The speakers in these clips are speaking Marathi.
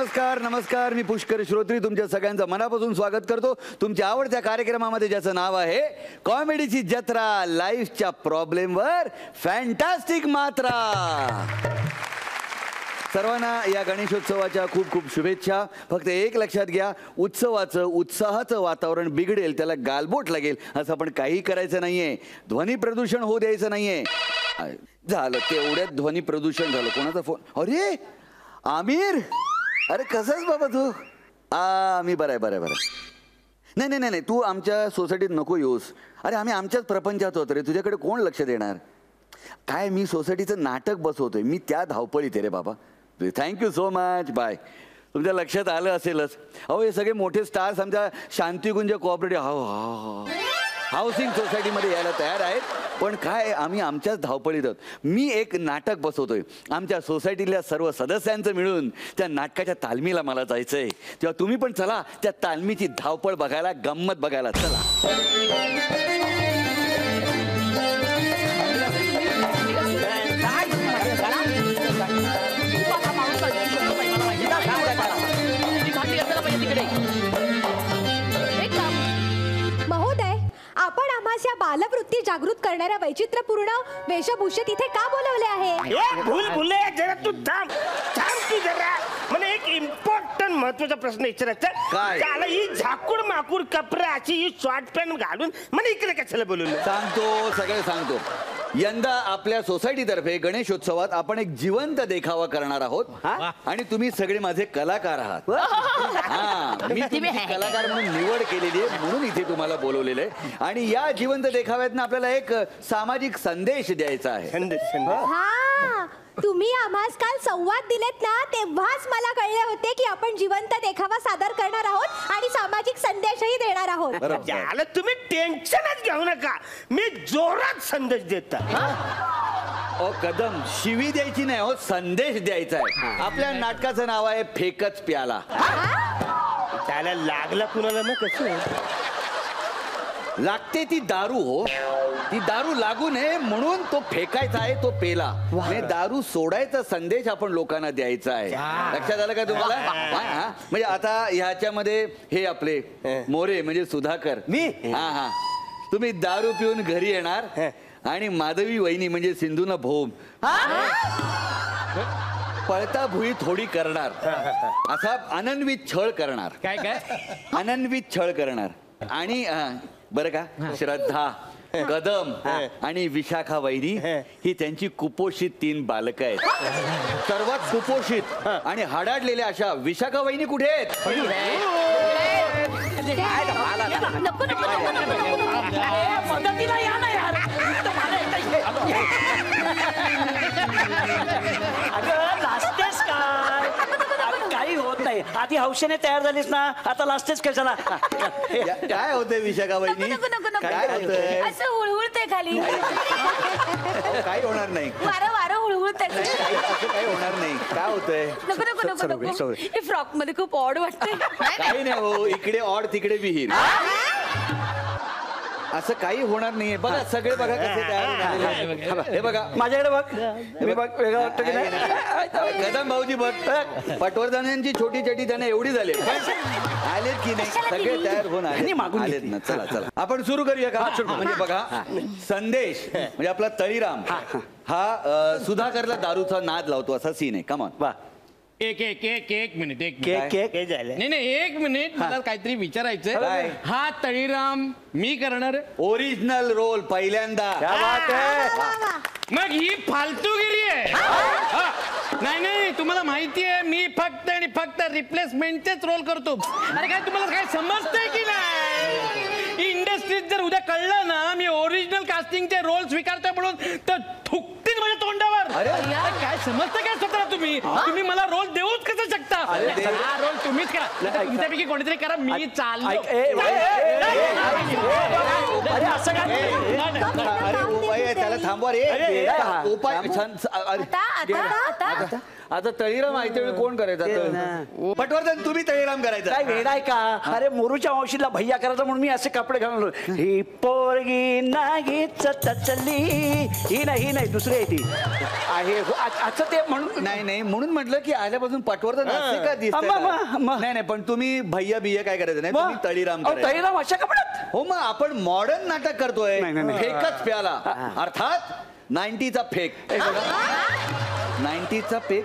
नमस्कार नमस्कार. मी पुष्कर श्रोत्री तुमच्या सगळ्यांचं मनापासून स्वागत करतो तुमच्या आवडत्या कार्यक्रमामध्ये, ज्याचं नाव आहे कॉमेडीची जत्रा. लाईफच्या प्रॉब्लेमवर फॅन्टास्टिक मात्रा. सर्वांना या गणेशोत्सवाच्या खूप खूप शुभेच्छा. फक्त एक लक्षात घ्या, उत्सवाचं उत्साहाचं वातावरण बिघडेल, त्याला गालबोट लागेल असं आपण काही करायचं नाहीये. ध्वनी प्रदूषण होऊ द्यायचं नाहीये. झालं तेवढ्यात ध्वनी प्रदूषण झालं. कोणाचा फोन? अरे आमिर, अरे कसाच बाबा तू? मी बरं आहे बरं आहे बरं. नाही नाही नाही, तू आमच्या सोसायटीत नको येऊस. अरे आम्ही आमच्याच प्रपंचात होतो रे, तुझ्याकडे कोण लक्ष देणार? काय मी सोसायटीचं नाटक बसवतोय, मी त्या धावपळीत आहे रे बाबा. Thank you so much, bye. तुमच्या लक्षात आलं असेलच. अहो हे सगळे मोठे स्टार्स आमच्या शांतिकुंज कोऑपरेटिव्ह हाऊसिंग सोसायटीमध्ये यायला तयार आहेत, पण काय आम्ही आमच्याच धावपळीत आहोत. मी एक नाटक बसवतोय आमच्या सोसायटीतल्या सर्व सदस्यांचं मिळून. त्या नाटकाच्या तालमीला मला जायचंय, तेव्हा तुम्ही पण चला त्या तालमीची धावपळ बघायला, गंमत बघायला चला. महोदय, आपण आम्हास या बालवृत्ती जागृत करणाऱ्या वैचित्र्यपूर्ण वेशभूषेत इथे का बोलवले आहे? भूल जरा तू थांब तू जरा. मला एक इम्पॉर्टंट महत्वाचा प्रश्न विचारायचा. काय? त्याला ही झाकूड माकूड कपडा अशी ही शॉर्ट पॅन्ट घालून मला इकडे कशाला बोलवलं? सांगतो, सगळे सांगतो. यंदा आपल्या सोसायटीतर्फे गणेशोत्सवात आपण एक जिवंत देखावा करणार आहोत आणि तुम्ही सगळे माझे कलाकार आहात. मी तुमची कलाकार म्हणून निवड केलेली आहे, म्हणून इथे तुम्हाला बोलवलेलं आहे. आणि या जिवंत देखाव्यातनं आपल्याला एक सामाजिक संदेश द्यायचा आहे. हा, तुम्ही आम्हास काल संवाद दिलेत ना, तेव्हाच मला कळले होते की आपण जिवंत देखावा सादर करणार आहोत आणि सामाजिक संदेशही देणार आहोत. त्याला तुम्ही टेन्शनच घेऊ नका, मी जोरात संदेश देतो. ओ कदम, शिवी द्यायची नाही हो, संदेश द्यायचा आहे. आपल्या नाटकाचं नाव आहे फेकच प्याला. त्याला लागला कुणाला ना कसं लागते ती दारू हो, ती दारू लागू नये म्हणून तो फेकायचा आहे, तो पेला. दारू सोडायचा संदेश आपण लोकांना द्यायचा आहे. लक्षात आलं का तुम्हाला? म्हणजे आता ह्याच्यामध्ये हे आपले मोरे म्हणजे सुधाकर, मी हा तुम्ही दारू पिऊन घरी येणार आणि माधवी वहिनी म्हणजे सिंधूना भोम पळता भुई थोडी करणार, असा अनन्वित छळ करणार. काय काय अनन्वित छळ करणार. आणि बरं का, श्रद्धा, कदम आणि विशाखा वैरी ही त्यांची कुपोषित 3 बालकं आहेत. सर्वात कुपोषित आणि हाडाडलेल्या अशा विशाखा वैनी कुठे आहेत? काही होत नाही. आधी हौशेने तयार झालीस ना, आता लास्टेच कशाला? काय होतंय विशाखा वैनी? काय होतंय? असं हुळहुळते खाली. काही होणार नाही, वारं वारं हुळहुळते. काही होणार नाही. काय होतंय? नको नको नको नको, हे फ्रॉक मध्ये खूप ऑड वाटतंय. काही नाही हो, इकडे ऑड तिकडे विहीर. असं काही होणार नाहीये. बघा सगळे बघा कसे तयार. हे बघा माझ्याकडे बघ, मी बघ वेगळं वाटतं की नाही? कदम भाऊजी बघ, पटवर्धनांची छोटी चटी त्यांना एवढी झाली, आलेत की नाही? सगळे तयार होऊन आलेत ना. चला चला आपण सुरू करूया का? म्हणजे बघा, संदेश म्हणजे आपला तळीराम हा सुधाकरला दारूचा नाद लावतो असा सीन आहे. कमॉन. वा. एक मिनिट झालं. नाही एक मिनिट, मला काहीतरी विचारायचंय. काय? हा तळीराम मी करणार, ओरिजिनल रोल पहिल्यांदा. मग ही फालतूगिरी आहे. नाही तुम्हाला माहिती आहे, मी फक्त आणि फक्त रिप्लेसमेंटचेच रोल करतो. अरे काय तुम्हाला काय समजतंय की नाही? इंडस्ट्रीत जर उद्या कळलं ना मी ओरिजिनल कास्टिंगचे रोल स्वीकारतोय म्हणून, तर थुकतील माझ्या तोंडावर. अरे काय समजतं काय स्वतःला तुम्ही? तुम्ही मला रोल देऊच कसं शकता? हा रोल तुम्हीच करा, तुमच्यापैकी कोणीतरी करा, मी चाललो. अरे त्याला त्याला थांबवा रे. अरे, उपाय अरे, आता आता तळीराम आहे त्यावेळी कोण करायचं? पटवर्धन तुम्ही तळीराम करायचं. काय वेळ आहे का? अरे मोरूच्या मावशीला भैया करायचं म्हणून मी असे कपडे घालून ही पोरगी नागीच चचली ही नाही दुसरी आहे ती आहे असं ते म्हणून नाही म्हणून म्हटलं की आल्यापासून पटवर्धन असे का दिसतंय? नाही पण तुम्ही भैया बिया काय करायचं नाही, तुम्ही तळीराम करायचं. तळीराम अशा कपड्यात हो मग आपण मॉडर्न नाटक करतोय. नाही. फेकच प्याला अर्थात 90चा फेक. 90चा फेक.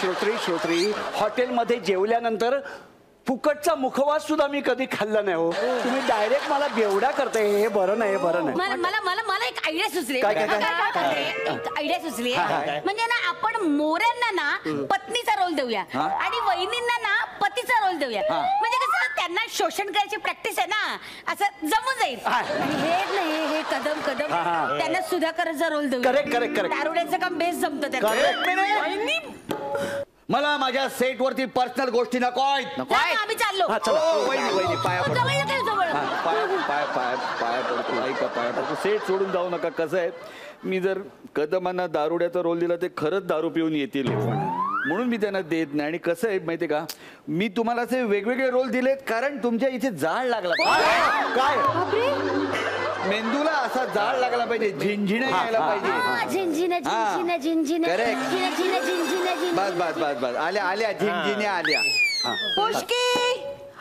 श्रोत्री हॉटेलमध्ये जेवल्यानंतर फुकटचा मुखवास सुद्धा मी कधी खाल्ला नाही हो. तुम्ही डायरेक्ट मला बेवडा करताय. हे बरं नाही. मला एक आयडिया सुचली. काय? आयडिया सुचली म्हणजे ना आपण मोऱ्यांना ना पत्नीचा रोल देऊया आणि वहिनींना ना पतीचा रोल देऊया. म्हणजे कसं त्यांना शोषण करायची प्रॅक्टिस आहे ना, असं जमून जाईल. आणि हे नाही हे कदम त्यांना सुधाकरचा रोल देऊया. करेक्ट. दारुड्याचं काम बेस जमतं Correct. त्यांना. मला माझ्या सेट वरती पर्सनल गोष्टी नकोय. आम्ही चाललो. वहिनी पाया पडतो. जवळ काय जवळ. पाया पडतो. ऐका पाया पडतो. सेट सोडून जाऊ नका. कसं आहे, मी जर कदमांना दारुड्याचा रोल दिला ते खरंच दारू पिऊन येतील म्हणून मी त्यांना देत नाही. आणि कसं आहे माहितीये का, मी तुम्हाला असे वेगवेगळे रोल दिलेत कारण तुमच्या इथे जाळ लागला. काय मेंदूला असा जाळ लागला पाहिजे, झिंझिण्या यायला पाहिजे. बस आल्या झिंझिण्या आल्या. पुष्की,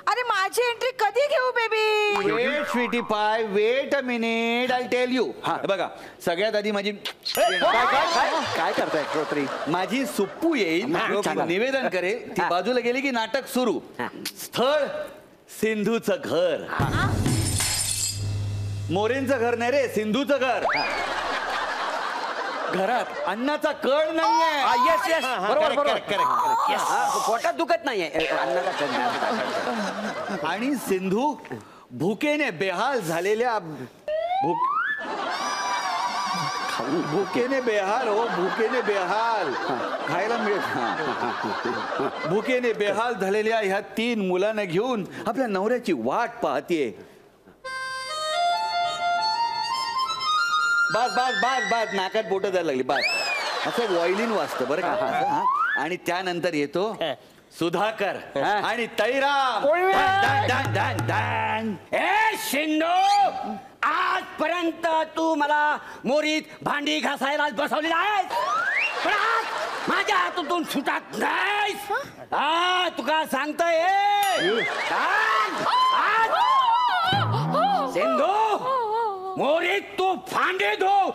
अरे माझी एंट्री कधी घेऊ बेबी? वेट स्वीटी पाय, weight a minute, I tell you. बघा सगळ्यात आधी माझी काय करताय श्रोत्री? माझी सुप्पू येईल, निवेदन करेल, ती बाजूला गेली की नाटक सुरू. स्थळ सिंधूचं घर. मोरेंचं घर नाही रे, सिंधूचं घर. घरात अन्नाचा कळ नाहीये. येस बरोबर. पोटात दुखत नाहीये. आणि सिंधू भुकेने बेहाल झालेल्या भुकेने बेहाल खायला मिळत. भुकेने बेहाल झालेल्या ह्या 3 मुलांना घेऊन आपल्या नवऱ्याची वाट पाहतीये. बस नाकात बोट जायला लागली. बस असं वॉयलिन वाजतं बरं का. आणि त्यानंतर येतो सुधाकर आणि तळीराम. ए शिंदो, आजपर्यंत तू मला मोरीत भांडी घासायला बसवलेला आहेस, पण आज माझ्या हातून सुटत नाहीस. तुका सांगतोय सिंधू, मोरीत तू भांडे धो.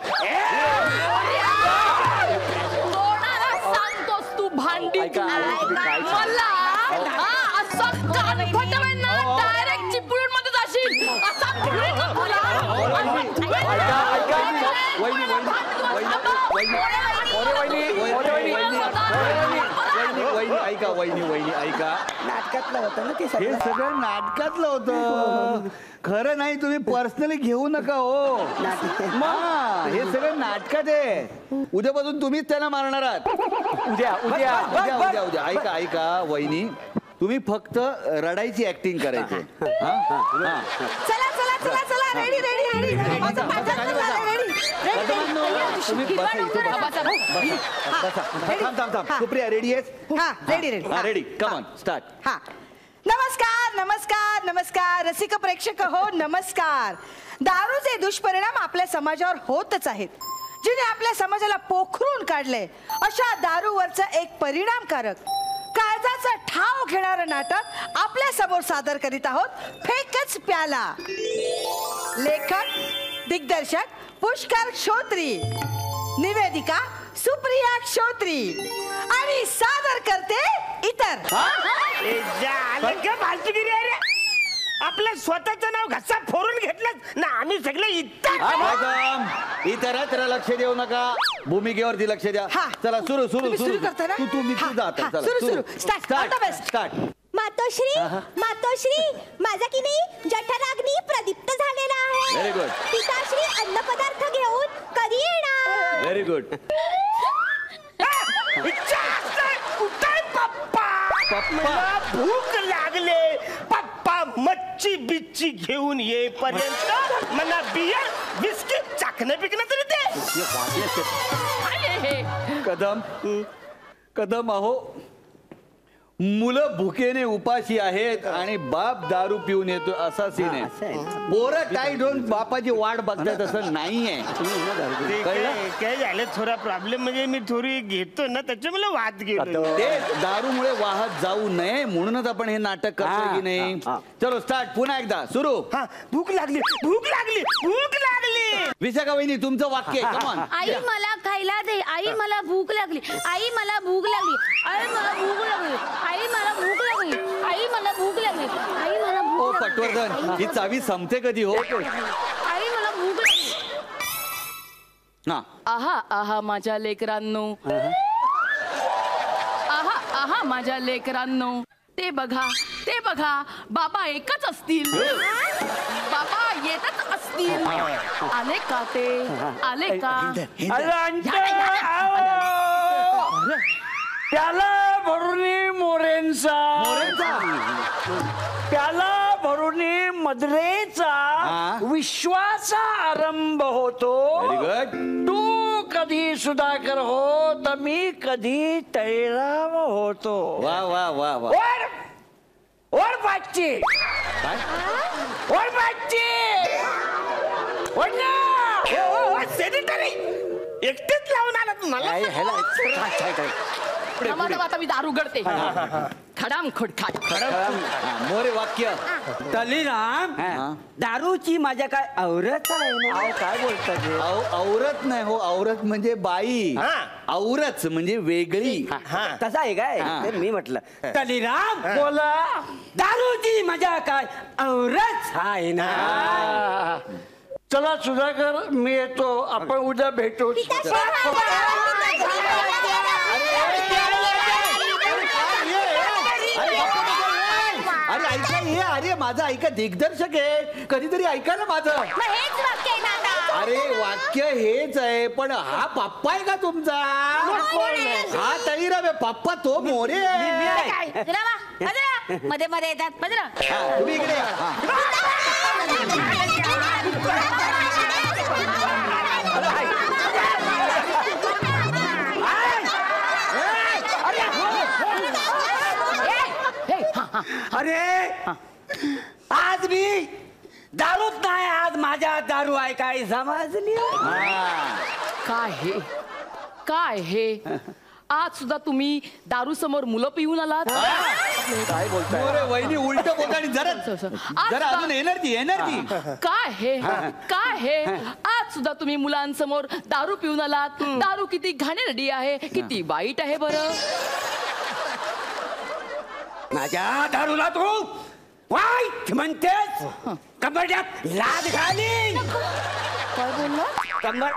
सांगतोस तू भांडी मला असं कानफटावेल ना, डायरेक्ट चिपळूण मध्ये जाशील. वहिनी ऐका. नाटकातलं होतं ना ते हे सगळं नाटकातलं होतं, खरं नाही. तुम्ही पर्सनली घेऊ नका हो. हे सगळं नाटकात आहे. उद्यापासून तुम्हीच त्यांना मारणार आहात. उद्या ऐका वहिनी, तुम्ही फक्त रडायची ऍक्टिंग करायची. चला रेडी सुप्रिया रेडी आहेस? रेडी. Come on start. नमस्कार रसिक प्रेक्षक हो, नमस्कार. दारूचे दुष्परिणाम आपल्या समाजावर होतच आहेत. जिने आपल्या समाजाला पोखरून काढले अशा दारूवरचं एक परिणामकारक काळजाचा ठाव घेणारं नाटक आपल्या समोर सादर करीत आहोत. फेकच प्याला. लेखक दिग्दर्शक पुष्कर श्रोत्री, निवेदिका सुप्रिया श्रोत्री आणि सादर करते इतर. आपलं स्वतःचं नाव घसा फोडून घेतलं ना, आम्ही सगळे इतरत्र लक्ष देऊ नका, भूमिकेवरती लक्ष द्या. चला सुरू करता ना? तू जाता. सुरू. स्टार्ट. मातोश्री माझा की नाही जठराग्नी प्रदीप्त झालेला आहे. Very good. पिताश्री अन्न पदार्थ घेऊन कधी येणार? Very good. पप्पा भूक लागले. पप्पा मच्छी बिच्छी घेऊन येईपर्यंत मला बियर बिस्किट चाकणं पिकणं तरी ते काय आहे हे? कदम अहो, मुलं भुकेने उपाशी आहेत आणि बाप दारू पिऊन येतो असा सीन आहे. पोरं काही दोन बापाची वाट बघतायत असं नाहीये. ते काय झालं थोडा प्रॉब्लेम म्हणजे मी थोडी घेतो ना त्याच्यामुळे वाद गेलो. ते दारूमुळे वाहत जाऊ नये म्हणूनच आपण हे नाटक करतोय की नाही. चलो स्टार्ट, पुन्हा एकदा सुरू. हा भूक लागली भूक लागली भूक लागली. विशाखा वहिनी तुमचं वाक्य आहे. Come on. आई मला खायला दे, आई मला भूक लागली, आई मला भूक लागली, आई मला भूक लागली, आई मला भूक लागली, आई मला भूक लागली, आई मला ओ भूक लागली, पटवर्धन, ही चावी संपते कधी हो? आई मला भूक लागली. हा, आहा आहा माझ्या लेकरांनो, आहा आहा माझ्या लेकरांनो, ते बघा बाबा एकच असतील, बाबा येतच असतील. आले का ते, आले का? प्याला भरून मोरेंचा, प्याला भरून मधुरेचा विश्वाचा आरंभ होतो. Very good. तू कधी सुधाकर हो तर मी कधी तैराम होतो. वा वा वा वा. और पाचची और पाचची सेनेटरी एकटेच लावून आला तुम्हाला. आता मी दारू गडते. खडाम खुडखाट. मोरे वाक्य. तलीराम दारूची माझ्या काय औरत आहे ना. काय बोलतात? औरत नाही हो, औरत म्हणजे बाई. औरत म्हणजे वेगळी. तसा आहे काय? तर मी म्हटलं तलीराम बोला दारूची माझ्या काय औरत आहे ना. चला सुधाकर मी येतो, आपण उद्या भेटू. अरे ऐका हे, अरे माझं ऐका, दिग्दर्शक आहे, कधीतरी ऐका ना माझं. मग हेच वाक्य आहे ना आता. अरे वाक्य हेच आहे, पण हा पप्पा आहे का तुमचा? हा तळीराम आहे, पप्पा तो मोरे आहे. काय? जरा वा, बजरा. मध्ये मध्ये येतात बजरा. हा, तुम्ही इकडे या. हा. अरे आज मी दारूच नाही, आज माझ्या दारू आहे काय समजली. काय हे आज सुद्धा तुम्ही दारू समोर मुलं पिऊन आलात. काय बोलताय? मोरे वहिनी उलट बोलता आणि जरा जरा अजून एनर्जी. काय हे आज सुद्धा तुम्ही मुलांसमोर दारू पिऊन आलात. दारू किती घाणेरडी आहे, किती वाईट आहे बरं. माझ्या दारूला तू वाईट म्हणतेस. कबड्यात लाद घाली. काय बोलला? कंबर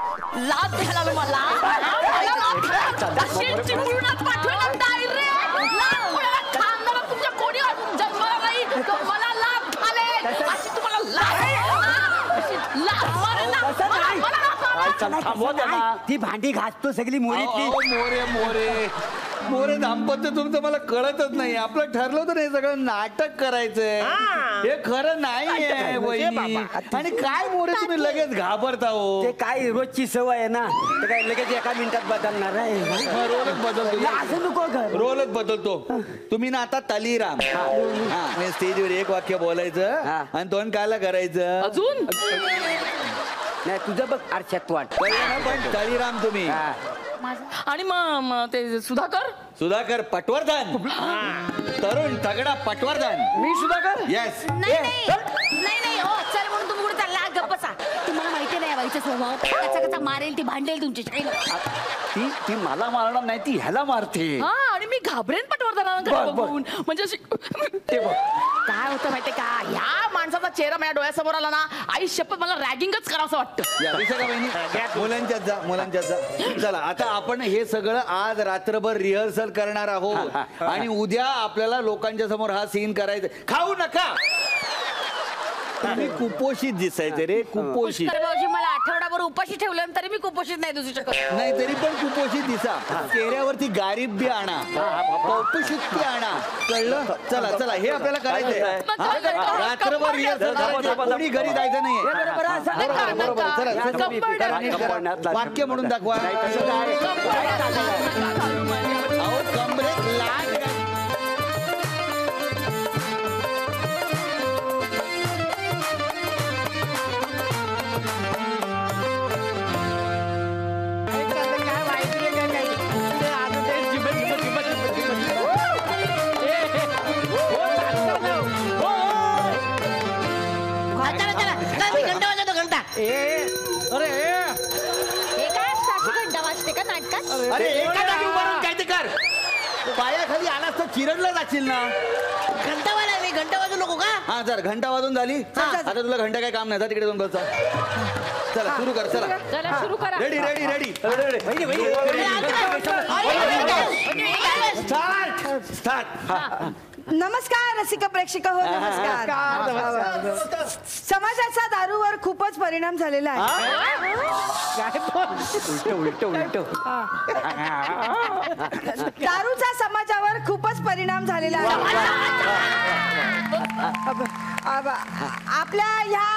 लाद घालाल मला. अशी चिपळूणात पाठवलं direct. लाद कोणाला खानदारात तुमच्या कोणी जन्माला नाही, मला लाद घालेल. अशी तुम्हाला लाद, अशी लाद मारेल ना. थांबवा त्यांना. ती भांडी घासतो सगळी मोरे मोरे दाम्पत्य तुमचं मला कळतच नाही. आपलं ठरलं होतं हे सगळं नाटक करायचंय, हे खरं नाहीये वहिनी. आणि काय मोरे तुम्ही लगेच घाबरता हो. ते काय रोजची सवय आहे ना, ते काय लगेच एका मिनिटात बदलणार आहे. रोलच बदलतो, असं नको रोलच बदलतो. तुम्ही ना आता तलीराम. हा, स्टेजवर एक वाक्य बोलायचं आणि दोन कायला करायचं अजून नाही. तुझं बघ आरशात वाट. पण तळीराम तुम्ही. आणि मग ते सुधाकर पटवर्धन. तरुण तगडा पटवर्धन. मी सुधाकर. येस. नाही हो, चल म्हणून तुम्ही कुठे चालला? गप्प बसा. तुम्हाला माहिती नाही बाईचा स्वभाव कसा मारेल, ती भांडेल तुमची. ती मला मारणार नाही, ती ह्याला मारते. हा, आणि मी घाबरेन पटवर्धनाकडे बघून. म्हणजे ते बघ काय होतं माहितीये का, ह्या माणसाचा चेहरा माझ्या डोळ्यासमोर आला ना, आई शपथ मला रॅगिंगच करावं वाटतं. मुलांच्यात जा. चला आता आपण हे सगळं आज रात्रभर रिहर्सल करणार आहोत आणि उद्या आपल्याला लोकांच्या समोर हा सीन करायचा. खाऊ नका. तुम्ही कुपोषित दिसायचे रे, कुपोषित. भाऊजी मला आठवडाभर उपाशी ठेवलं तरी मी कुपोषित नाही दिसू शकत. नाही तरी पण कुपोषित दिसा. चेहऱ्यावरती गारीबी आणा, पौपशिक्ती आणा, कळलं? चला चला हे आपल्याला करायचंय. मग काय करतो? रात्रभर rehearsal करायचं, कोणी घरी जायचं नाहीये. बरोबर, चला, चला. वाक्य म्हणून दाखवा. अहो, कमरेत लाग. हे काय साक्षी घंटा वाजते का नाटकात? अरे एका जागी उभा राहून काय ते कर. पायाखाली आलास तर चिरडला जाशील ना. घंटा वाजू नको का? हा जर घंटा वाजून झाली आता तुला घंटा काय काम नाही. जा तिकडे जाऊन बस. चला सुरू कर. चला चला सुरू करा. Ready ready ready. नमस्कार रसिक प्रेक्षक हो, नमस्कार. समाजाचा दारूवर खूपच परिणाम झालेला आहे. दारूचा समाजावर खूपच परिणाम झालेला आहे. आपल्या ह्या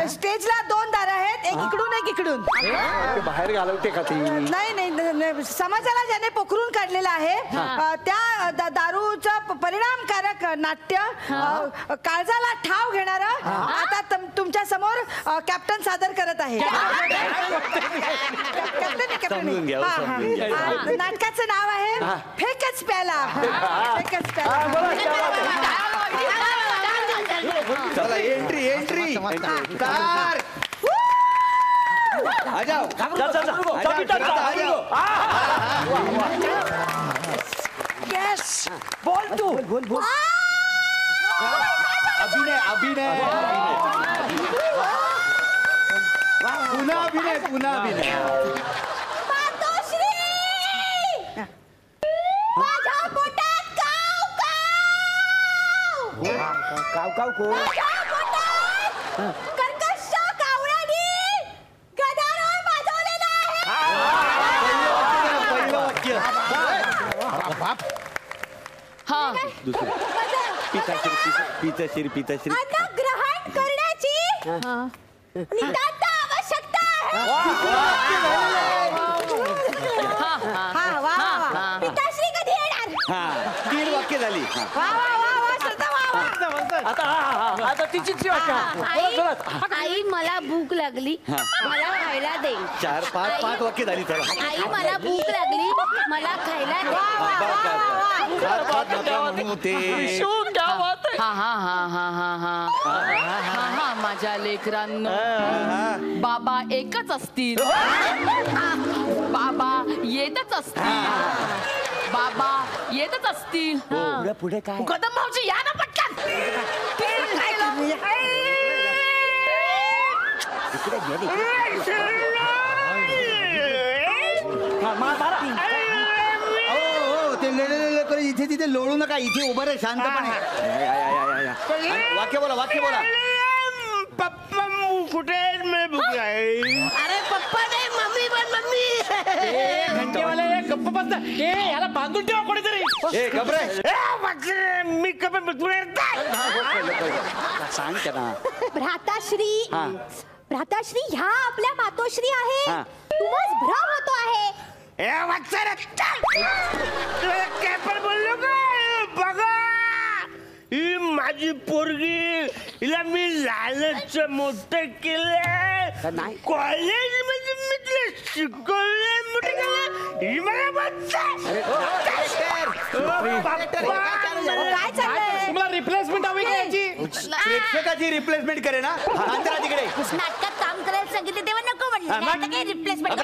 स्टेजला 2 दार आहेत, एक इकडून एक इकडून. बाहेर घालवते का ती? नाही, समाजाला ज्याने पोखरून काढलेला आहे त्या दारूचं परिणामकारक नाट्य काळजाला ठाव घेणार आता तुमच्या समोर कॅप्टन सादर करत आहे. समजून घ्या, समजून घ्या. नाटकाचं नाव आहे फेकच प्याला. फेकच प्याला. चला एंट्री एंट्री. कार आ जाओ. येस बोल तू. अभिनय अभिनय पुन्हा अभिनय पुन्हा अभिनय. मातोश्री! माझ्या पोटात काव काव. माझ्या पोटात कर्कश कावळ्याने गदारोळ माजवलेला आहे. पहिलं वाक्य. हा दुसरं पिताश्री पिताश्री. अन्न ग्रहण करण्याची नितांत आवश्यकता आहे. पिताश्री कधी येणार? हा 3 वाक्य झाली. वा वा वा वा श्रद्धा वा वा. आता तिचीच आई मला भूक लागली, मला खायला दे. 4-5 वाक्य झाली. चला आई मला भूक लागली, मला खायला दे. हा हा हा हा हा हा हा माझ्या लेकरांनो, बाबा एकच असतील, बाबा येतच असतील, बाबा येतच असतील. पुढे काय? कदम भाऊजी या ना पटकन. इथे तिथे लोळू नका. इथे उभं रे शांतपणे. वाक्य बोला वाक्य बोला. पप्पा कुठे मी भूक आहे. अरे पप्पा नाही, मम्मी पण मम्मी. घंटेवाले गप्प बसता. याला बांधून ठेवा कोणीतरी. ए घबरे. मी कप सांग त्यांना. भ्राताश्री ह्या आपल्या मातोश्री आहे. तुम्हाला भ्रम होतो आहे. काय पण बोललो का बघा. ही माझी पोरगी, हिला मी लालच मोठं केलं. कॉलेज मध्ये मी तिला शिकवलं मोठं केलं. ही मला काय चाललंय? तुम्हाला रिप्लेसमेंट हवी का याची? प्रेक्षकाची रिप्लेसमेंट करे ना. अंतरा तिकडे. नाटकात काम करायला सांगितले तेव्हा नको म्हणलं. आता काय रिप्लेसमेंट.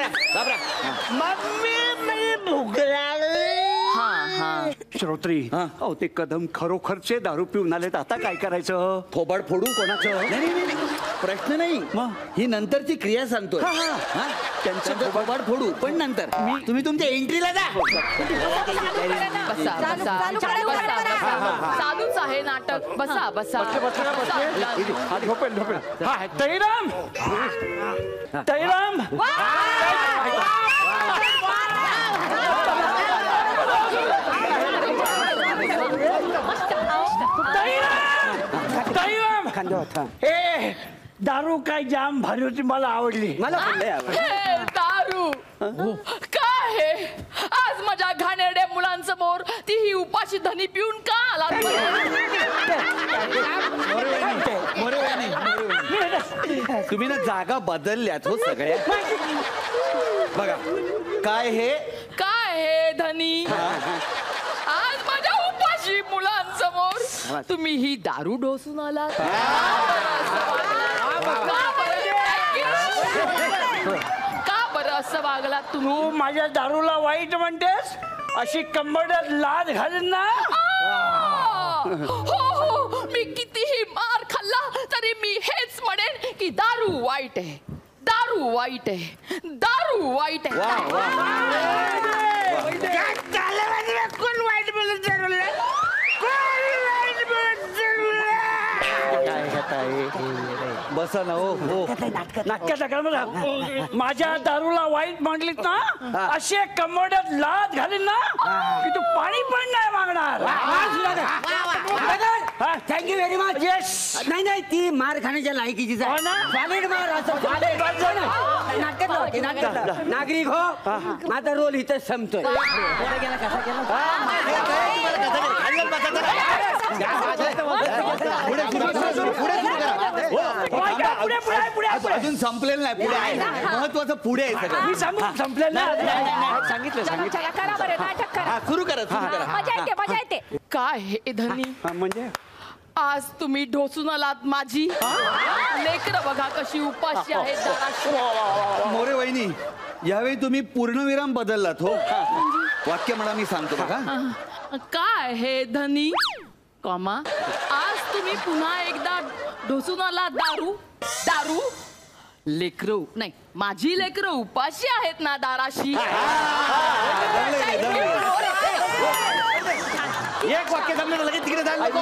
मम्मी मला भूक लागली. हा हा श्रोत्री हा. अहो ते कदम खरोखरचे दारू पिऊन आलेत, आता काय करायचं? थोबाड फोडू कोणाचं? नाही, प्रश्न नाही. मग? ही नंतरची क्रिया सांगतोय. हा, हा. हा? त्यांचं त्यांचं थोबाड फोडू पण नंतर. तुम्ही तुमच्या एंट्रीला जा. बसा चालू- बसा चालू करा, बसा, चालू करा. बसा. चालूच आहे नाटक. बसा बसा हा, झोपेल झोपेल. हा, तैराम तैराम ए दारू काय जाम भारी होती, मला आवडली. मला हे दारू काय हे? आज माझ्या घाणेरड्या मुलांसमोर ती ही उपाशी धनी पिऊन का आला? तुम्ही ना जागा बदलल्यात हो सगळ्या. बघा काय हे काय हे धनी? आज माझ्या उपाशी मुलांसमोर तुम्ही ही दारू ढोसून आलात? का बरं असं वागलात तू तुम्ही? माझ्या दारूला वाईट म्हणतेस? अशी कंबरड्यात लाद घालीन ना. हो हो, मी कितीही मार खाल्ला तरी मी हेच म्हणेन की दारू वाईट आहे, दारू वाईट आहे, दारू वाईट आहे. काय चाललं माहिती का? कोण वाईट बोलत ठरवलं? कोण वाईट बोलत ठरवलं? बसा ना हो. नाटकात माझ्या दारूला वाईट मांडलीत ना, असे कंबरड्यात लाद घालीन ना की तू पाणी पण नाही मागणार. Thank you very much. येस. नाही नाही, ती मार खाण्याच्या लायकीचीच आहे. हो ना? Valid मार असं नाटकात लावायची, नाटकात लाव. नागरिक हो, माझा रोल इथं संपतोय. कसा गेला, कसा अजून संपलेलं नाही. पुढे आहे महत्वाचं, पुढे आहे सगळं. मी संपलेलं ना. सांगितलं चला करा बरं, नाटक करा. हा, सुरू करा सुरू करा. मजा येते, मजा येते. काय हे धनी? म्हणजे आज तुम्ही ढोसून आलात माझी लेकरं, बघा कशी उपाशी आहेत दाराशी. मोरे वहिनी, यावेळी तुम्ही पूर्णविराम बदललात हो. वाक्य म्हणा, मी सांगतो बघा. काय हे धनी कॉमा, आज तुम्ही पुन्हा एकदा ढोसून आलात दारू. दारू लेकरं नाही, माझी लेकरं उपाशी आहेत ना दाराशी. एक वाक्य जमलं लगेच तिकडे जायला नको.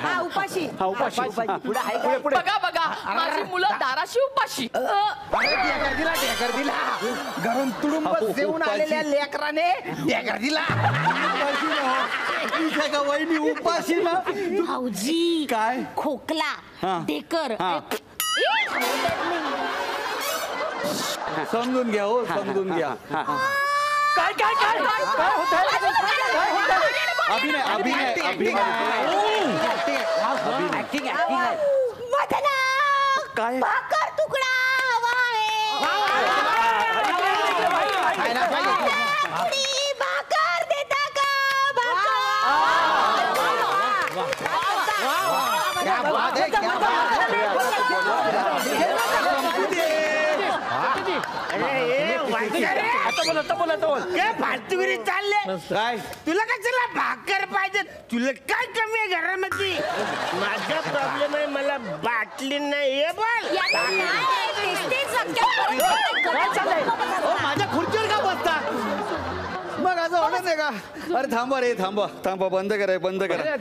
हा, उपाशी. बघा बघा, माझी मुलं दाराशी उपाशी. घरून तुडुंब देऊन आलेल्या लेकराने ढेकर दिला. वहिनी उपाशी ना. भाऊजी काय? खोकला हा. ढेकर हा. समजून घ्या हो, समजून घ्या. काय काय काय काय होत अभिनय अभिनय अभिनय. मदना, काय? भाकर तुकडा हवा आहे. पुडी, भाकर देता का? काय फालतूगिरी चालले? काय? तुला कशाला भाकर पाहिजे? तुला काय कमी आहे घरामध्ये? माझा प्रॉब्लेम आहे, मला बाटली नाही. हे बोल. हो, माझ्या खुर्चीवर का बसता? मग असं होणार नाही का? अरे थांबा रे, थांबा थांबा, बंद करा, बंद करा.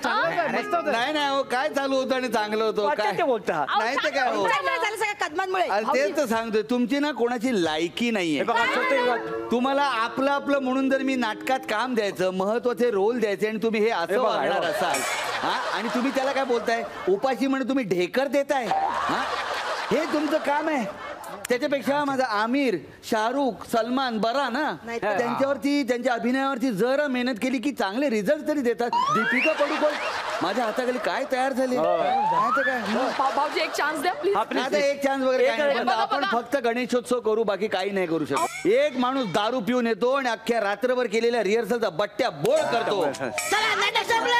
नाही नाही हो, काय चालू होतं आणि चांगलं होतं काय? बोलता नाही तर काय हो. झालं सगळ्या कदमांमुळे. अरे तेच तर सांगतोय, तुमची ना कोणाची लायकी नाहीये. तुम्हाला आपलं आपलं म्हणून जर मी नाटकात काम द्यायचं, महत्वाचे रोल द्यायचे आणि तुम्ही हे असं वागणार असाल, हा, आणि तुम्ही त्याला काय बोलताय उपाशी म्हणून तुम्ही ढेकर देताय, हा, हे तुमचं काम आहे. त्याच्यापेक्षा माझा आमिर, शाहरुख, सलमान बरा ना, त्यांच्यावरती त्यांच्या अभिनयावरती जरा मेहनत केली की चांगले रिझल्ट तरी देतात. दीपिका पडुकोण माझ्या हाताखाली काय तयार झाले, काय तर काय. भाऊजी एक चान्स द्या प्लीज. आता एक चान्स वगैरे काही नाही. बघा, आपण बघा. फक्त गणेशोत्सव करू, बाकी काही नाही करू शकत. एक माणूस दारू पिऊन येतो आणि अख्ख्या रात्रभर केलेल्या रिहर्सलचा बट्ट्या बोळ करतो. चला नाटक संपलं.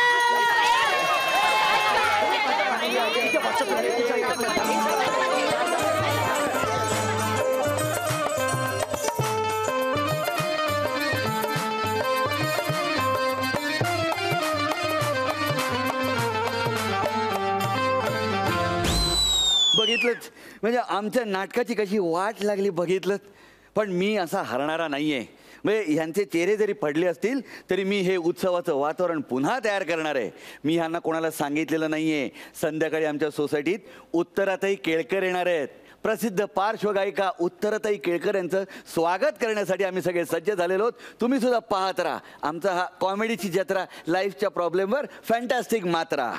म्हणजे आमच्या नाटकाची कशी वाट लागली बघितलं. पण मी असा हरणारा नाहीये. म्हणजे ह्यांचे चेहरे जरी पडले असतील तरी मी हे उत्सवाचं वातावरण पुन्हा तयार करणार आहे. मी ह्यांना कोणाला सांगितलेलं नाहीये. संध्याकाळी आमच्या सोसायटीत उत्तराताई केळकर येणार आहेत. प्रसिद्ध पार्श्वगायिका उत्तराताई केळकर यांचं स्वागत करण्यासाठी आम्ही सगळे सज्ज झालेलो आहोत. तुम्ही सुद्धा पाहत राहा आमचा हा कॉमेडीची जत्रा लाईफच्या प्रॉब्लेमवर फॅन्टॅस्टिक मात्रा.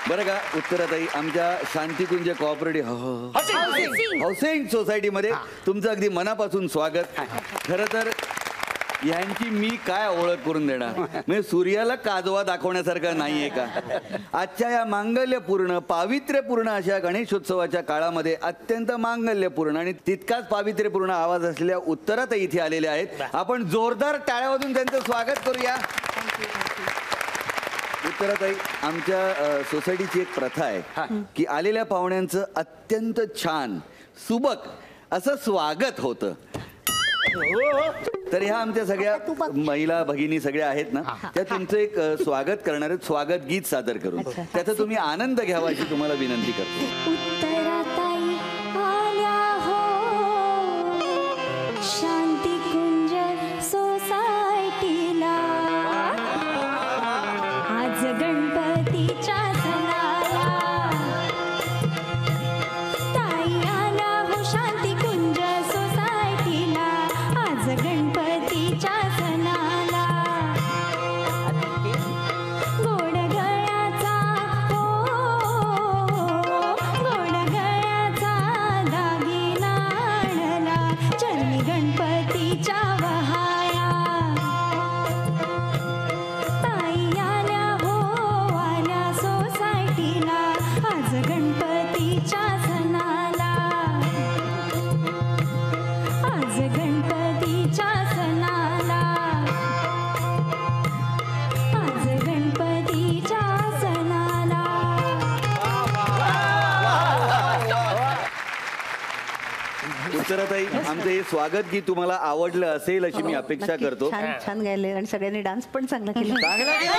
बरं का उत्तराताई, आमच्या शांतिकुंज कोऑपरेटिव्ह हाऊसिंग सोसायटीमध्ये तुमचं अगदी मनापासून स्वागत. खरं तर यांची मी काय ओळख करून देणार. म्हणजे सूर्याला काजवा दाखवण्यासारखं नाहीये का. आजच्या या मांगल्यपूर्ण पावित्र्यपूर्ण अशा गणेशोत्सवाच्या काळामध्ये अत्यंत मांगल्यपूर्ण आणि तितकाच पावित्र्यपूर्ण आवाज असलेल्या उत्तराताई इथे आलेल्या आहेत. आपण जोरदार टाळ्या वाजून त्यांचं स्वागत करूया. उत्तराताई, आमच्या सोसायटीची एक प्रथा आहे की आलेल्या पाहुण्यांचं अत्यंत छान सुबक असं स्वागत होतं. तर ह्या आमच्या सगळ्या महिला भगिनी सगळ्या आहेत ना, त्या तुमचं एक स्वागत करणार आहेत, स्वागत गीत सादर करून. त्याचा तुम्ही आनंद घ्यावा अशी तुम्हाला विनंती करतो. उत्तराताई आल्या हो शांतिकुंज सोसायटीला. आज गणपतीच्या सणाला ताई आल्या हो शांतिकुंज सोसायटीला. आज गणपतीच्या सणाला गोड गळ्याचा गोड गळ्याचा दागिना आणला. चरणी गणपतीच्या वहाया. ताई आल्या हो आल्या सोसायटीला. आज गणपतीच्या सणाला. आज गणपतीच्या सणाला. आज गणपतीच्या सणाला. उत्तराताई, आमचं हे स्वागत गीत तुम्हाला आवडलं असेल अशी मी अपेक्षा नक्की. करतो. छान छान गायले आणि सगळ्यांनी डान्स पण चांगला केला. चांगलं केलं.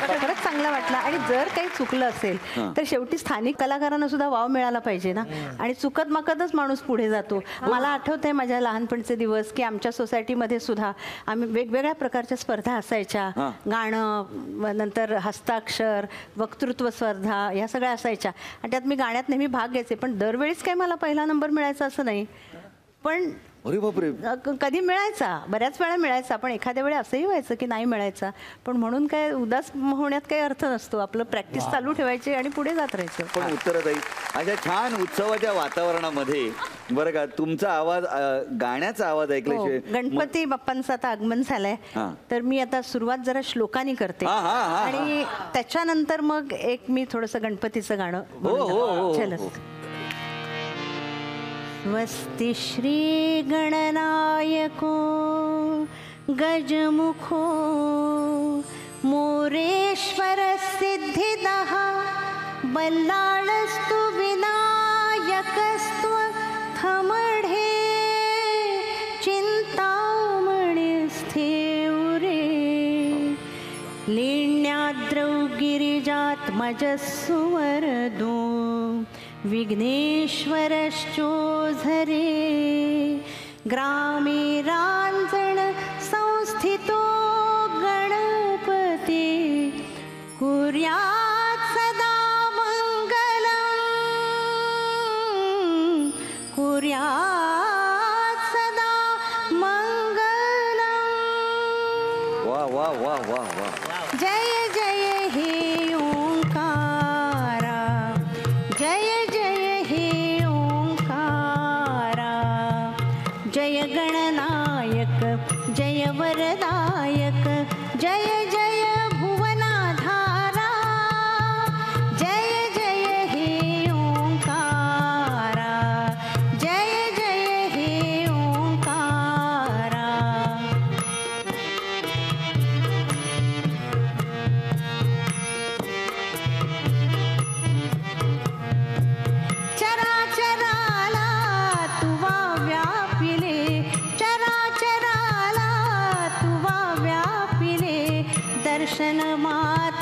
खरंच चांगला वाटला. आणि जर काही चुकलं असेल तर शेवटी स्थानिक कलाकारांना सुद्धा वाव मिळाला पाहिजे ना. आणि चुकत माकतच माणूस पुढे जातो. मला आठवतंय माझ्या लहानपणचे दिवस की आमच्या सोसायटीमध्ये सुद्धा आम्ही वेगवेगळ्या प्रकारच्या स्पर्धा असायच्या. गाणं, नंतर हस्ताक्षर, वक्तृत्व स्पर्धा, ह्या सगळ्या असायच्या. आणि त्यात मी गाण्यात नेहमी भाग घ्यायचे. पण दरवेळीच काही मला पहिला नंबर मिळायचा असं नाही. पण अरे बापरे, कधी मिळायचा, बऱ्याच वेळा मिळायचा. पण एखाद्या वेळी असंही व्हायचं की नाही मिळायचा. पण म्हणून काय उदास होण्यात काही अर्थ नसतो. आपलं प्रॅक्टिस चालू ठेवायची आणि पुढे जात राहायचं. पण उत्तराताई, अशा छान उत्सवाच्या वातावरणामध्ये बरं का तुमचा आवाज, गाण्याचा आवाज ऐकल्याशिवाय गणपती बाप्पांचं आता आगमन झालंय. तर मी आता सुरुवात जरा श्लोकानी करते आणि त्याच्यानंतर मग एक मी थोडंसं गणपतीचं गाणं. चल. स्वस्ति श्री गणनायको गजमुखो मोरेश्वर सिद्धिदः बल्लाळस्तु विनायकस्तु थमढे चिंतामणि स्थेउरे लेण्याद्रौ गिरिजात्मजस्सु वरदो विघ्नेश्वरश्चोझरे ग्रामे रांजण संस्थितो गणपती कुर्यात् सदा मंगलम् कुर्यात् सदा मंगलम्. वा वा वा वा वा. जय जय हे ओंकारा. जय जय हे ओंकारा. जय गणनायक जय वरदायक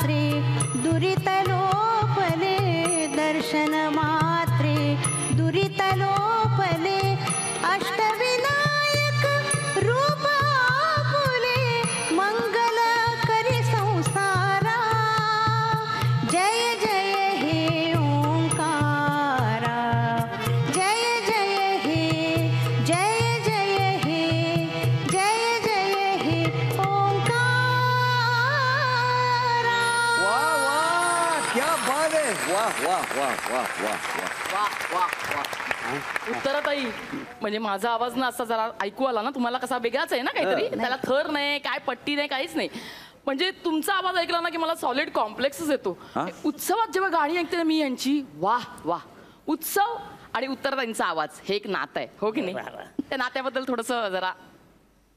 मात्रे दुरितलोपले दर्शन मात्रे दुरितलोपले अष्टविनायक रूप आपुले मंगल करी संसारा जय जय हे ओंकारा जय जय हे जय जय हे जय जय हे ओंकारा. वा वा क्या बात आहे. वा वा वा वा वा वा. वा वा वा. उत्तराताई म्हणजे माझा आवाज ना असा जरा ऐकू आला ना तुम्हाला कसा वेगळाच आहे ना काहीतरी त्याला थर नाही काय पट्टी नाही काहीच नाही म्हणजे तुमचा आवाज ऐकला ना की मला सॉलिड कॉम्प्लेक्सच येतो. उत्सवात जेव्हा गाणी ऐकते ना मी यांची वा वा उत्सव आणि उत्तराताईंचा आवाज हे एक नातं आहे हो की नाही त्या नात्याबद्दल थोडस जरा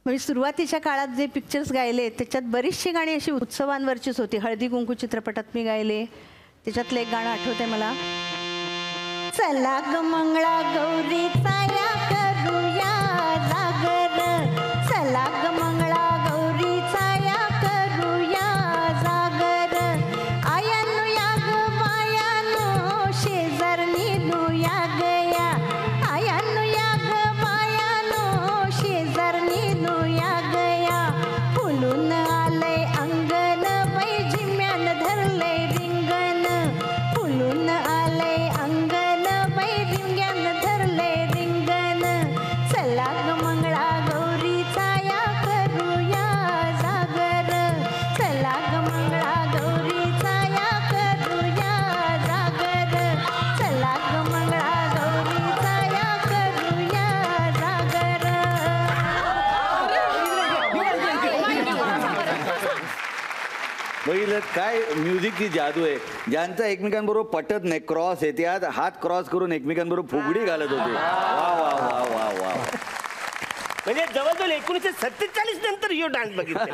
म्हणजे सुरुवातीच्या काळात जे पिक्चर्स गायले त्याच्यात बरीचशी गाणी अशी उत्सवांवरचीच होती. हळदी कुंकू चित्रपटात मी गायले त्याच्यातलं एक गाणं आठवतंय मला. चला ग मंगळा गौरीचा या करूया जागर चला ग मंगळा गौरीचा या करूया जागर आयानो या ग बायानो शेजारनी नुया गया आयानो या ग बायानो शेजारनी नुया गया फुलून आलंय अंगण बाई जिम्यान धरलंय रिंगण फुलून आलंय अंगण बाई रिंग्यान धरलंय रिंगण चला ग मंगळा गौरीचा या करूया जागर चला ग मंगळा गौरीचा या करूया जागर चला ग मंगळा गौरीचा या करूया जागर. बघितलं काय म्युझिकची जादू आहे. ज्यांचं एकमेकांबरोबर पटत नाही क्रॉस आहे त्यात हात क्रॉस करून एकमेकांबरोबर फुगडी घालत होते. वा वा वा वा वा. म्हणजे जवळजवळ 1947 नंतर यो डान्स बघितला.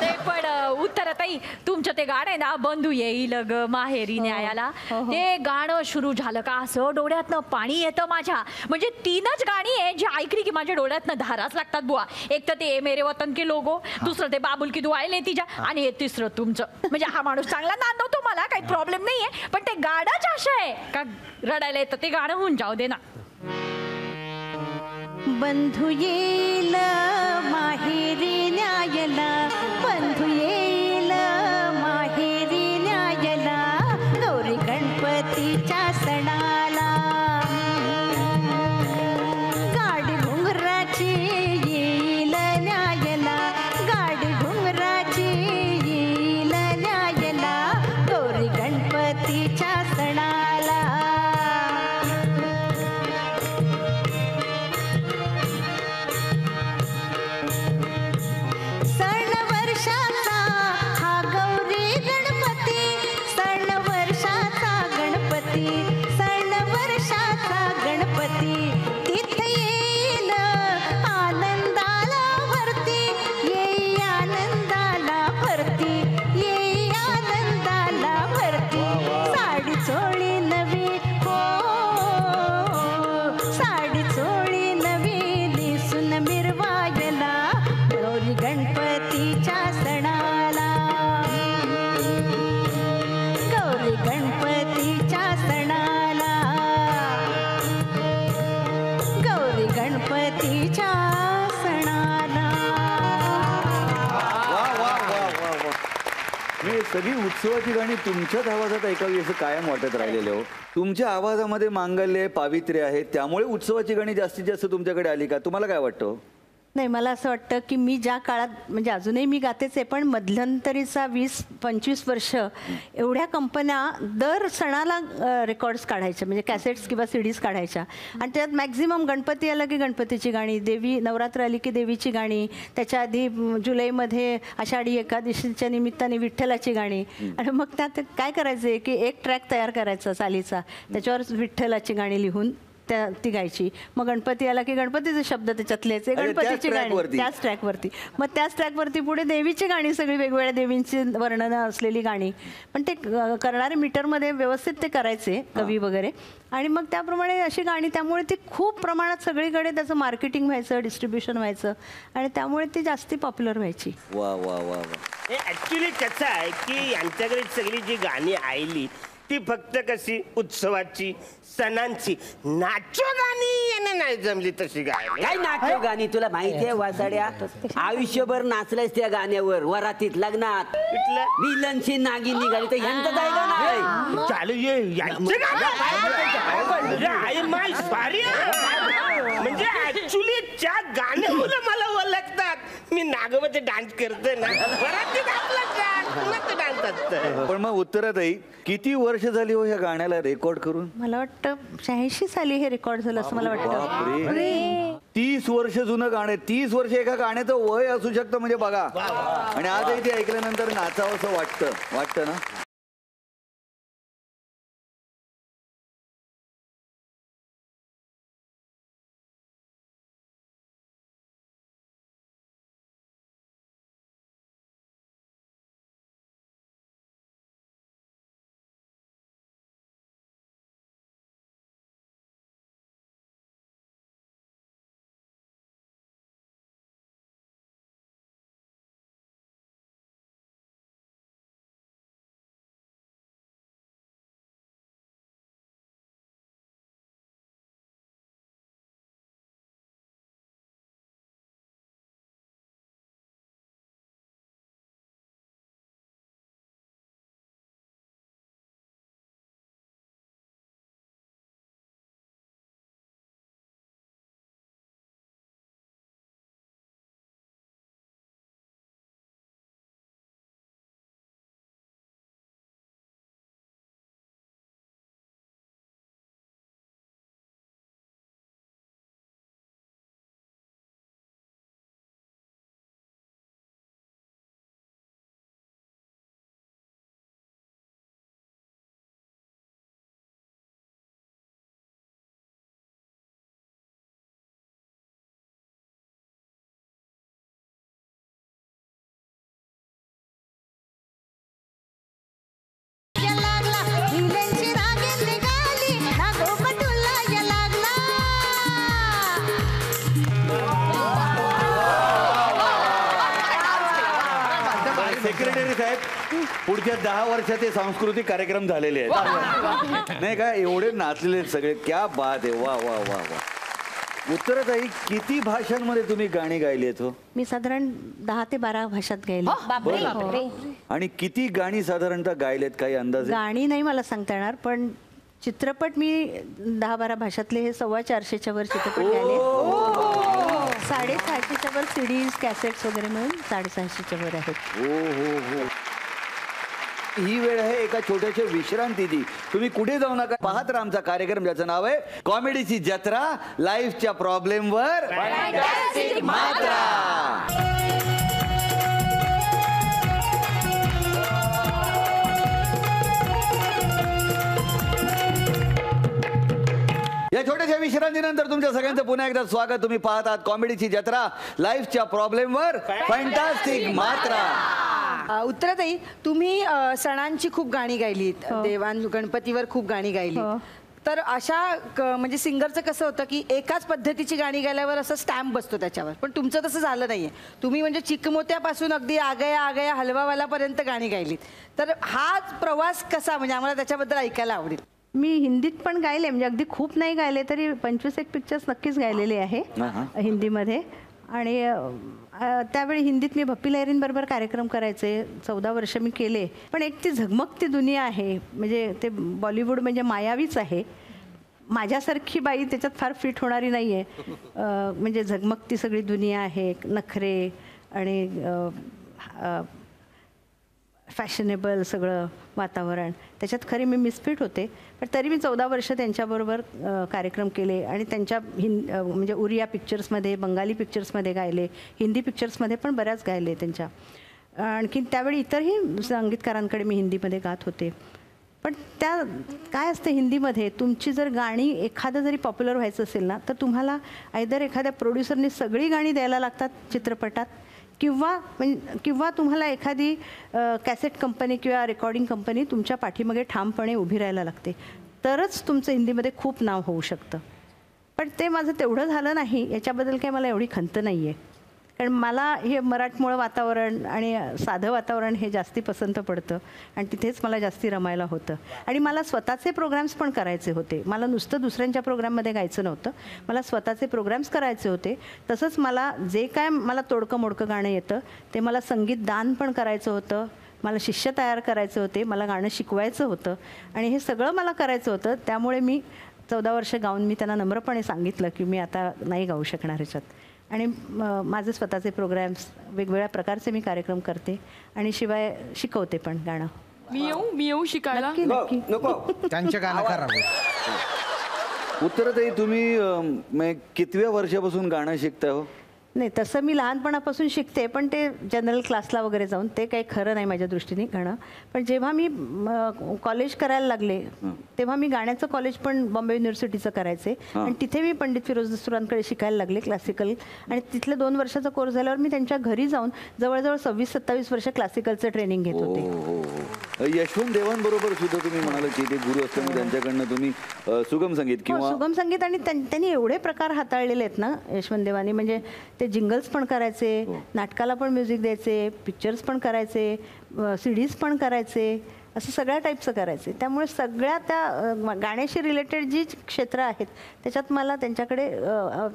ते पण उत्तराताई तुमचं ते गाणं आहे ना बंधू येईल ग माहेरी न्यायाला ते गाणं सुरू झालं का असं डोळ्यातनं पाणी येतं माझ्या. म्हणजे 3च गाणी आहे जी ऐकली की माझ्या डोळ्यातनं धाराच लागतात बुवा. एक तर ते ए मेरे वतन के लोगो दुसरं ते बाबुल की दुआएं तिच्या आणि हे तिसरं तुमचं. म्हणजे हा माणूस चांगला नांदवतो मला काही प्रॉब्लेम नाहीये पण ते गाणंच असं आहे का रडायला येतं ते गाणं होऊन जाऊ दे ना. बंधू येईल माहेरी न्यायला बंधू येईल माहेरी न्यायला गौरी गणपतीच्या सणाला गाडी घुंगराची येईल न्यायला गाडी घुंगराची येईल न्यायला गौरी गणपतीच्या सणाला. सण वर्षाचा हा गौरी गणपती सण वर्षाचा गणपती सण वर्षाचा गणपती तिथे येईल आनंदाला भरती येई आनंदाला भरती येई आनंदाला भरती साडी चोळी नवी हो साडी चोळी नवी दिसून मिरवायला गौरी गणपतीच्या सणाला गौरी गणपतीच्या सणाला गौरी गणपतीच्या सणाला. वा वा वा वा वा. मी सगळी उत्सवाची गाणी तुमच्याच आवाजात ऐकावी असं कायम वाटत राहिलेलं हो. तुमच्या आवाजामध्ये मांगल्य पावित्र्य आहे त्यामुळे उत्सवाची गाणी जास्तीत जास्त तुमच्याकडे आली का तुम्हाला काय वाटतं. नाही मला असं वाटतं की मी ज्या काळात म्हणजे अजूनही मी गातेच आहे पण मध्यंतरीचा 20-25 वर्ष एवढ्या कंपन्या दर सणाला रेकॉर्ड्स काढायच्या म्हणजे कॅसेट्स किंवा सीडीज काढायच्या आणि त्यात मॅक्झिमम गणपती आला की गणपतीची गाणी देवी नवरात्र आली की देवीची गाणी त्याच्या आधी जुलैमध्ये आषाढी एकादशीच्या निमित्ताने विठ्ठलाची गाणी आणि मग त्यात काय करायचं की एक ट्रॅक तयार करायचा चालीचा त्याच्यावर विठ्ठलाची गाणी लिहून ती गायची. मग गणपती आला की गणपतीचे शब्द त्याच्यातलेच अरे, गणपतीची त्याच गाणी trackवरती. त्याच ट्रॅकवरती. मग त्याच ट्रॅकवरती पुढे देवीची गाणी, सगळी वेगवेगळ्या देवींची वर्णनं असलेली गाणी. पण ते करणारे मीटरमध्ये व्यवस्थित ते करायचे कवी वगैरे, आणि मग त्याप्रमाणे अशी गाणी. त्यामुळे ती खूप प्रमाणात सगळीकडे त्याचं मार्केटिंग व्हायचं, डिस्ट्रीब्युशन व्हायचं, आणि त्यामुळे ती जास्ती पॉप्युलर व्हायची. वा वा वा वा. हे ऍक्च्युली कसं आहे की यांच्याकडे सगळी जी गाणी आली ती फक्त कशी उत्सवाची, सणांची. नाचो गाणी यांना नाही जमली तशी गाणी. काय नाचो गाणी तुला माहिती आहे वासाड्या? आयुष्यभर नाचलायस त्या गाण्यावर, वरातीत, लग्नात. विलनची नागिन निघाली तर यांचं काय गाणं आहे? चालू ये यांचं गाणं. I my sorry. म्हणजे ऍक्च्युली त्या गाण्यामुळे मला ओळखतात. मी नागवते डान्स करते ना, वरातीत आपला डान्स असतं. पण मग उत्तराताई किती वर्ष झाली हो ह्या गाण्याला रेकॉर्ड करून? मला वाटतं 86 साली हे रेकॉर्ड झालं असं मला वाटतं. 30 वर्ष जुनं गाणं. 30 वर्ष एका गाण्याचं वय असू शकतं म्हणजे बघा. आणि आजही ते ऐकल्यानंतर नाचावं असं वाटतं ना. सेक्रेटरी साहेब, पुढच्या 10 वर्षात ते सांस्कृतिक कार्यक्रम झालेले आहेत नाही का? एवढे नाचलेले आहेत सगळे. क्या बात आहे. वा वा वा वा. उत्तराताई किती भाषांमध्ये तुम्ही गाणी गायली आहेत हो? मी साधारण 10 ते 12 भाषात गायले. आणि किती गाणी साधारणतः गायलेत, काही अंदाज? गाणी नाही मला सांगता येणार, पण चित्रपट मी 10-12 भाषातले हे 450च्या वर चित्रपट गायले. 650च्या वर सीडीज, कॅसेट्स वगैरे मिळून 650च्या वर आहेत. हो हो हो. ही वेळ आहे एका छोट्याशा विश्रांतीची. तुम्ही कुठे जाऊ नका, पाहत राहा आमचा कार्यक्रम ज्याचं नाव आहे कॉमेडीची जत्रा, लाईफच्या प्रॉब्लेमवर मात्रा. या छोट्याशा विश्रांतीनंतर तुमच्या सगळ्यांचं पुन्हा एकदा स्वागत. तुम्ही पाहत आहात कॉमेडीची जत्रा, लाईफच्या प्रॉब्लेमवर फॅन्टास्टिक मात्रा. उत्तराताई, तुम्ही सणांची खूप गाणी गायलीत, देवान गणपतीवर खूप गाणी गायली. तर अशा म्हणजे सिंगरचं कसं होतं की एकाच पद्धतीची गाणी गायल्यावर असं स्टॅम्प बसतो त्याच्यावर, पण तुमचं तसं झालं नाहीये. तुम्ही म्हणजे चिकमोत्यापासून अगदी आगया आगया हलवावालापर्यंत गाणी गायलीत. तर हा प्रवास कसा, म्हणजे आम्हाला त्याच्याबद्दल ऐकायला आवडेल. मी हिंदीत पण गायले, म्हणजे अगदी खूप नाही गायले तरी 25 पिक्चर्स नक्कीच गायलेले आहे हिंदीमध्ये. आणि त्यावेळी हिंदीत मी भप्पी लहरींबरोबर कार्यक्रम करायचे. 14 वर्ष मी केले. पण एक ती झगमगती दुनिया आहे, म्हणजे ते बॉलिवूड म्हणजे मायावीच आहे. माझ्यासारखी बाई त्याच्यात फार फिट होणारी नाही आहे. म्हणजे झगमगती सगळी दुनिया आहे, नखरे आणि फॅशनेबल सगळं वातावरण, त्याच्यात खरी मी मिसफिट होते. पण तरी मी 14 वर्ष त्यांच्याबरोबर कार्यक्रम केले आणि त्यांच्या म्हणजे उरिया पिक्चर्समध्ये, बंगाली पिक्चर्समध्ये गायले, हिंदी पिक्चर्समध्ये पण बऱ्याच गायले त्यांच्या. आणखीन त्यावेळी इतरही संगीतकारांकडे मी हिंदीमध्ये गात होते. पण त्या काय असतं हिंदीमध्ये, तुमची जर गाणी एखादं जरी पॉप्युलर व्हायचं असेल ना, तर तुम्हाला आयदर एखाद्या प्रोड्युसरने सगळी गाणी द्यायला लागतात चित्रपटात, किंवा तुम्हाला एखादी कॅसेट कंपनी किंवा रेकॉर्डिंग कंपनी तुमच्या पाठीमागे ठामपणे उभी राहायला लागते, तरच तुमचं हिंदीमध्ये खूप नाव होऊ शकतं. पण ते माझं तेवढं झालं नाही, याच्याबद्दल काही मला एवढी खंत नाही आहे. कारण मला हे मराठमोळं वातावरण आणि साधं वातावरण हे जास्ती पसंत पडतं आणि तिथेच मला जास्ती रमायला होतं. आणि मला स्वतःचे प्रोग्राम्स पण करायचे होते. मला नुसतं दुसऱ्यांच्या प्रोग्राममध्ये गायचं नव्हतं, मला स्वतःचे प्रोग्राम्स करायचे होते. तसंच मला जे काय मला तोडकं मोडकं गाणं येतं ते मला संगीत दान पण करायचं होतं, मला शिष्य तयार करायचे होते, मला गाणं शिकवायचं होतं आणि हे सगळं मला करायचं होतं. त्यामुळे मी 14 वर्ष गाऊन मी त्यांना नम्रपणे सांगितलं की मी आता नाही गाऊ शकणार ह्याच्यात. आणि माझे स्वतःचे प्रोग्रॅम्स, वेगवेगळ्या प्रकारचे मी कार्यक्रम करते आणि शिवाय शिकवते पण गाणं. मी येऊ शिकायला? नक्की नक्की. त्यांचे गाणं करावं. उत्तराताई, तुम्ही कितव्या वर्षापासून गाणं शिकताय हो? नाही, तसं मी लहानपणापासून शिकते, पण ते जनरल क्लासला वगैरे जाऊन ते काही खरं नाही माझ्या दृष्टीने गाणं. पण जेव्हा मी कॉलेज करायला लागले तेव्हा मी गाण्याचं कॉलेज पण बॉम्बे युनिव्हर्सिटीचं करायचे आणि तिथे मी पंडित फिरोज दस्तुरांकडे शिकायला लागले क्लासिकल. आणि तिथले 2 वर्षाचा कोर्स झाल्यावर मी त्यांच्या घरी जाऊन जवळजवळ 26-27 वर्ष क्लासिकलचं ट्रेनिंग घेत होते. यशवंत देवांबरोबर सुद्धा तुम्ही म्हणाल की ते गुरु असताना त्यांच्याकडनं तुम्ही सुगम संगीत किंवा सुगम संगीत, आणि त्यांनी एवढे प्रकार हाताळलेले आहेत ना यशवंत देवानी. म्हणजे ते जिंगल्स पण करायचे, नाटकाला पण म्युझिक द्यायचे, पिक्चर्स पण करायचे, सीडीज पण करायचे, असं सगळ्या टाईपचं करायचे. त्यामुळे सगळ्या त्या गाण्याशी रिलेटेड जी क्षेत्र आहेत त्याच्यात मला त्यांच्याकडे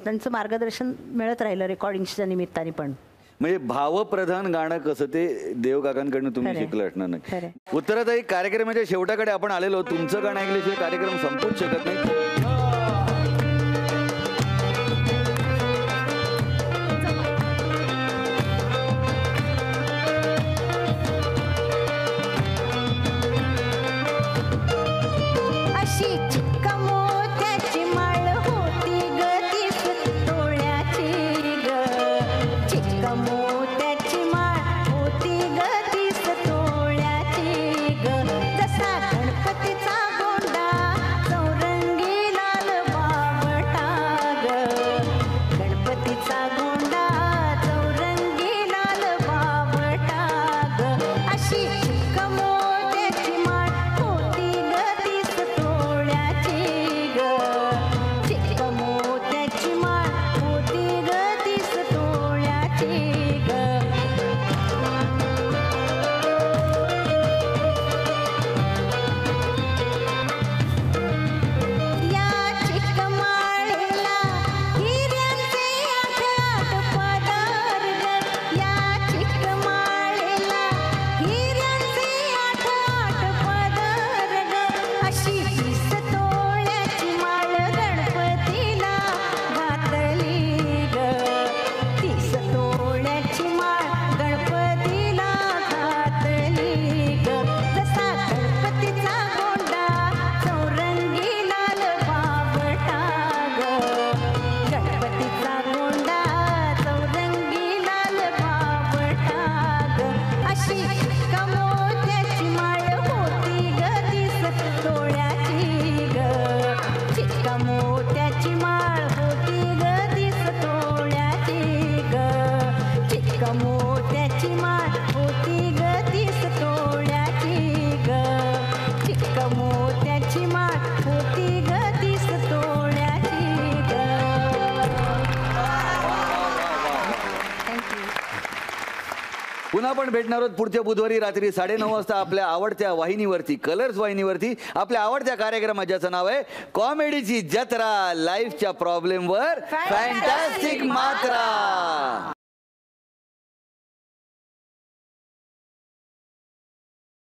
त्यांचं मार्गदर्शन मिळत राहिलं रेकॉर्डिंगच्या निमित्ताने पण. म्हणजे भावप्रधान गाणं कसं ते देवकाकांकडनं तुम्ही शिकलं असणार नाही. उत्तराताई, कार्यक्रमाच्या शेवटाकडे आपण आलेलो. तुमचं गाणं ऐकल्याशिवाय कार्यक्रम संपूच शकत नाही. पुन्हा आपण भेटणार आहोत पुढच्या बुधवारी रात्री 9:30 वाजता आपल्या आवडत्या वाहिनीवरती, कलर्स वाहिनीवरती, आपल्या आवडत्या कार्यक्रमात ज्याचं नाव आहे कॉमेडीची जत्रा. लाईफच्या प्रॉब्लेमवर फॅन्टॅस्टिक मात्रा.